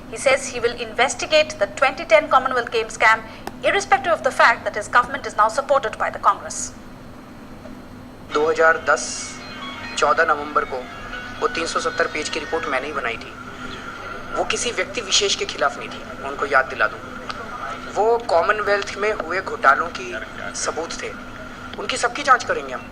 He says he will investigate the 2010 Commonwealth Games scam, irrespective of the fact that his government is now supported by the Congress. 2010-14 नवंबर को वो 370 page की report मैंने ही बनाई थी। वो किसी व्यक्ति विशेष के खिलाफ नहीं थी, मैं उनको याद दिला दूं। वो कॉमनवेल्थ में हुए घोटालों की सबूत थे, उनकी सबकी जांच करेंगे हम।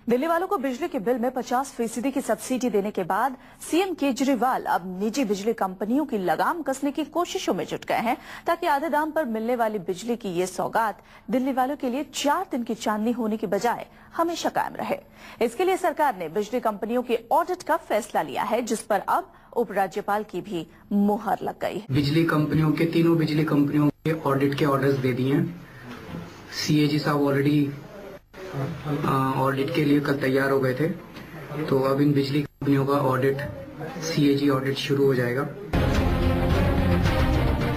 दिल्ली वालों को बिजली के बिल में 50% की सब्सिडी देने के बाद सीएम केजरीवाल अब निजी बिजली कंपनियों की लगाम कसने की कोशिशों में जुट गए हैं, ताकि आधे दाम पर मिलने वाली बिजली की ये सौगात दिल्ली वालों के लिए 4 दिन की चांदनी होने की बजाय हमेशा कायम रहे। इसके लिए सरकार ने बिजली कंपनियों के ऑडिट का फैसला लिया है, जिस पर अब उपराज्यपाल की भी मुहर लग गई है। बिजली कंपनियों के तीनों बिजली कंपनियों के ऑडिट के ऑर्डर्स दे दिए हैं। सीएजी साहब ऑलरेडी ऑडिट के लिए कल तैयार हो गए थे, तो अब इन बिजली कंपनियों का ऑडिट, सीएजी ऑडिट शुरू हो जाएगा।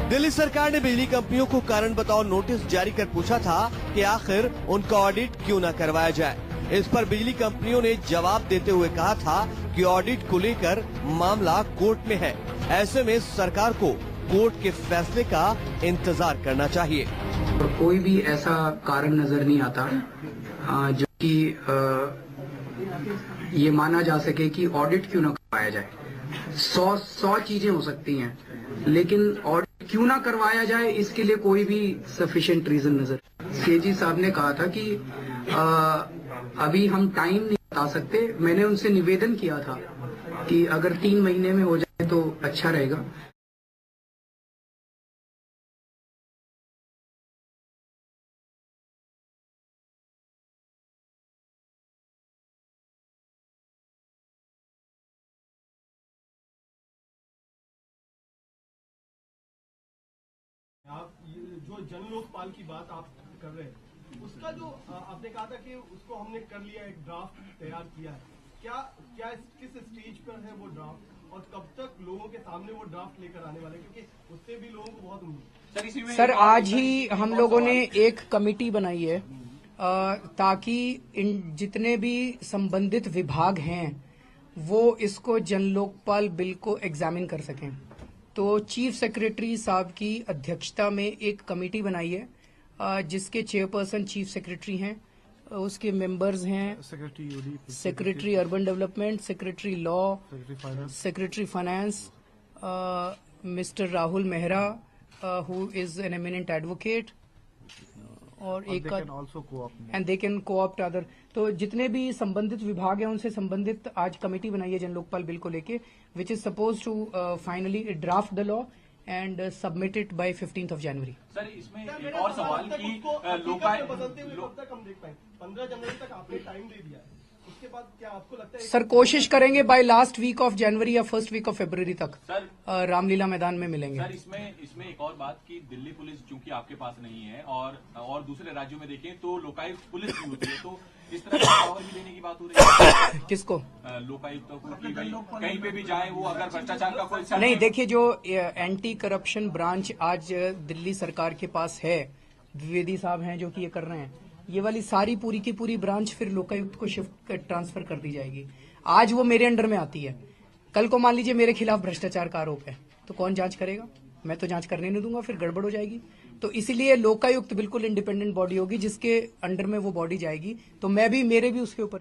दिल्ली सरकार ने बिजली कंपनियों को कारण बताओ नोटिस जारी कर पूछा था कि आखिर उनका ऑडिट क्यों न करवाया जाए। इस पर बिजली कंपनियों ने जवाब देते हुए कहा था कि ऑडिट को लेकर मामला कोर्ट में है, ऐसे में सरकार को कोर्ट के फैसले का इंतजार करना चाहिए। और कोई भी ऐसा कारण नजर नहीं आता जो कि ये माना जा सके कि ऑडिट क्यों ना करवाया जाए। 100 चीजें हो सकती हैं, लेकिन ऑडिट क्यों ना करवाया जाए इसके लिए कोई भी सफिशिएंट रीजन नजर। सीएजी साहब ने कहा था कि अभी हम टाइम नहीं बता सकते। मैंने उनसे निवेदन किया था कि अगर 3 महीने में हो जाए तो अच्छा रहेगा। आप जो जन लोकपाल की बात आप कर रहे हैं, उसका जो आपने कहा था कि उसको हमने कर लिया, एक ड्राफ्ट तैयार किया है, क्या किस स्टेज पर है वो ड्राफ्ट और कब तक लोगों के सामने वो ड्राफ्ट लेकर आने वाले, क्योंकि उससे भी लोगों को बहुत उम्मीद। सर आज ही हम लोगों ने एक कमेटी बनाई है ताकि इन जितने भी संबंधित विभाग हैं वो इसको जन लोकपाल बिल को एग्जामिन कर सकें। तो चीफ सेक्रेटरी साहब की अध्यक्षता में एक कमेटी बनाई है, जिसके चेयरपर्सन चीफ सेक्रेटरी हैं, उसके मेंबर्स हैं secretary urban development, secretary law, secretary finance, mister Rahul Mehra who is an eminent advocate, और एक and they can co-opt other. तो जितने भी संबंधित विभाग हैं उनसे संबंधित आज कमेटी बनाई है जन लोकपाल बिल को लेके, which is suppose to finally draft the law and submit it by 15th of January। Sir इसमें एक और सवाल कि लोकायुक्त बदलते हुए कब तक हम देख पाएंगे? 15 जनवरी तक आपने टाइम दे दिया है, उसके बाद क्या आपको लगता है? सर कोशिश करेंगे by last week of January या फर्स्ट वीक ऑफ फरवरी तक सर रामलीला मैदान में मिलेंगे। सर इसमें एक और बात कि दिल्ली पुलिस चूंकि आपके पास नहीं है और दूसरे राज्यों में देखें तो लोकायुक्त पुलिस भी होती है, तो इस तरह का पावर भी लेने की बात हो रही है। किसको? लोकायुक्त को कि कहीं पे भी जाए वो अगर भ्रष्टाचार का कोई नहीं, देखिए जो एंटी करप्शन ब्रांच आज दिल्ली सरकार के पास है, द्विवेदी साहब हैं जो कि ये कर रहे हैं, ये वाली सारी पूरी की पूरी ब्रांच फिर लोकायुक्त को शिफ्ट ट्रांसफर कर दी जाएगी। आज वो मेरे अंडर में आती है, कल को मान लीजिए मेरे खिलाफ भ्रष्टाचार का आरोप है तो कौन जांच करेगा? मैं तो जांच करने नहीं दूंगा, फिर गड़बड़ हो जाएगी। तो इसीलिए लोकायुक्त बिल्कुल इंडिपेंडेंट बॉडी होगी जिसके अंडर में वो बॉडी जाएगी, तो मैं भी मेरे भी उसके ऊपर